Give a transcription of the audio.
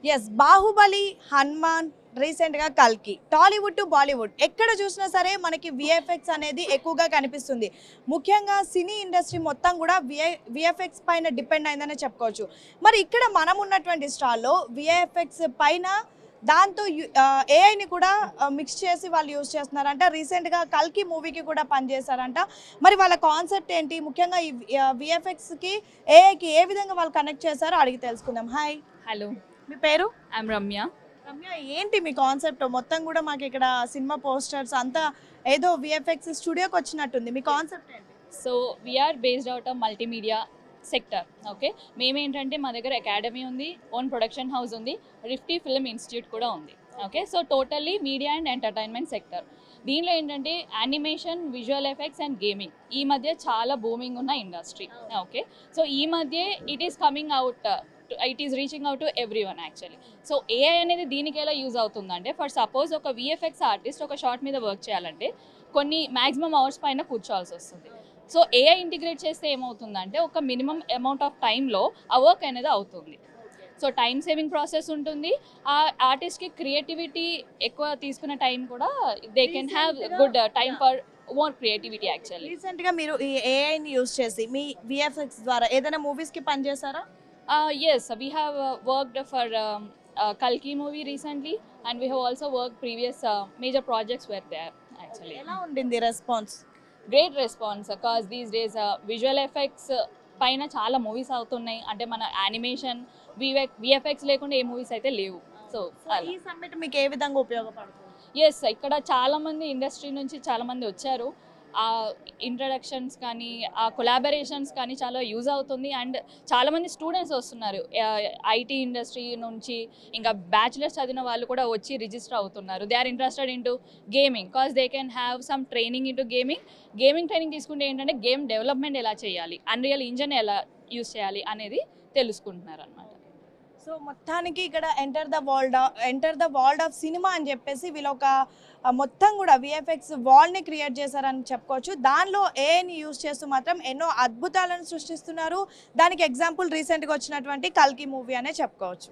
Yes, Baahubali, Hanuman, రీసెంట్గా కల్కి. Tollywood to Bollywood ఎక్కడ చూసినా సరే మనకి విఎఫ్ఎక్స్ అనేది ఎక్కువగా కనిపిస్తుంది. ముఖ్యంగా సినీ ఇండస్ట్రీ మొత్తం కూడా విఎఫ్ఎక్స్ పైన డిపెండ్ అయిందనే చెప్పుకోవచ్చు. మరి ఇక్కడ మనం ఉన్నటువంటి స్టాల్లో విఎఫ్ఎక్స్ పైన దాంతో ఏఐని కూడా మిక్స్ చేసి వాళ్ళు యూజ్ చేస్తున్నారంట. రీసెంట్గా కల్కి మూవీకి కూడా పనిచేశారంట. మరి వాళ్ళ కాన్సెప్ట్ ఏంటి, ముఖ్యంగా ఈ విఎఫ్ఎక్స్కి ఏఐకి ఏ విధంగా వాళ్ళు కనెక్ట్ చేశారో అడిగి తెలుసుకుందాం. హాయ్. హలో, మీ పేరు? ఐఎమ్ రమ్య. రమ్య, ఏంటి మీ కాన్సెప్ట్? మొత్తం కూడా మాకు ఇక్కడ సినిమా పోస్టర్స్ అంతా ఏదో విఎఫ్ఎక్స్ స్టూడియోకి వచ్చినట్టుంది. మీ కాన్సెప్ట్ ఏంటి? So VR based out of multimedia sector. Okay, మేమేంటంటే మా దగ్గర అకాడమీ ఉంది, ఓన్ ప్రొడక్షన్ హౌస్ ఉంది, రిఫ్టీ ఫిల్మ్ ఇన్స్టిట్యూట్ కూడా ఉంది. Okay, so totally media and entertainment sector. దీనిలో ఏంటంటే animation, visual effects and gaming ఈ మధ్య చాలా బూమింగ్ ఉన్న ఇండస్ట్రీ. ఓకే, సో ఈ మధ్య it is coming out, it is reaching out to every one actually. So AI అనేది దీనికి ఎలా యూజ్ అవుతుందంటే, ఫర్ సపోజ్ ఒక విఎఫ్ఎక్స్ ఆర్టిస్ట్ ఒక షార్ట్ మీద వర్క్ చేయాలంటే కొన్ని మ్యాక్సిమం అవర్స్ పైన కూర్చోవాల్సి వస్తుంది. సో ఏఐ ఇంటిగ్రేట్ చేస్తే ఏమవుతుందంటే ఒక మినిమం అమౌంట్ ఆఫ్ టైంలో ఆ వర్క్ అనేది అవుతుంది. సో టైం సేవింగ్ ప్రాసెస్ ఉంటుంది. ఆ ఆర్టిస్ట్కి క్రియేటివిటీ ఎక్కువ తీసుకునే టైం కూడా they can have good time for more creativity actually. రీసెంట్గా మీరు ఈ ఏఐని యూజ్ చేసి మీ విఎఫ్ఎక్స్ ద్వారా ఏదైనా మూవీస్కి పనిచేశారా? Yes, we have worked for Kalki movie recently, and we have also worked previous major projects were there actually. ఎలా ఉండింది response? Great response because these days visual effects పైన చాలా మూవీస్ అవుతున్నాయి. అంటే మన యానిమేషన్, విఎఫ్ఎక్స్ లేకుండా ఏ మూవీస్ అయితే లేవు. సో ఈ సమ్మిట్ మీకు ఏ విధంగా ఉపయోగపడుతుంది? ఎస్, ఇక్కడ చాలామంది ఇండస్ట్రీ నుంచి చాలామంది వచ్చారు. ఆ ఇంట్రడక్షన్స్ కానీ ఆ కొలాబరేషన్స్ కానీ చాలా యూజ్ అవుతుంది. అండ్ చాలామంది స్టూడెంట్స్ వస్తున్నారు ఐటీ ఇండస్ట్రీ నుంచి, ఇంకా బ్యాచిలర్స్ చదివిన వాళ్ళు కూడా వచ్చి రిజిస్టర్ అవుతున్నారు. They are interested into gaming cause they can have some training into gaming training తీసుకుంటే ఏంటంటే గేమ్ డెవలప్మెంట్ ఎలా చేయాలి, అన్రియల్ ఇంజన్ ఎలా యూజ్ చేయాలి అనేది తెలుసుకుంటున్నారు అనమాట. సో మొత్తానికి ఇక్కడ enter the world of cinema అని చెప్పేసి వీళ్ళు ఒక మొత్తం కూడా విఎఫ్ఎక్స్ వాల్ని క్రియేట్ చేశారని చెప్పుకోవచ్చు. దానిలో ఏఐని యూజ్ చేస్తూ మాత్రం ఎన్నో అద్భుతాలను సృష్టిస్తున్నారు. దానికి ఎగ్జాంపుల్ రీసెంట్గా వచ్చినటువంటి కల్కి మూవీ అనే చెప్పుకోవచ్చు.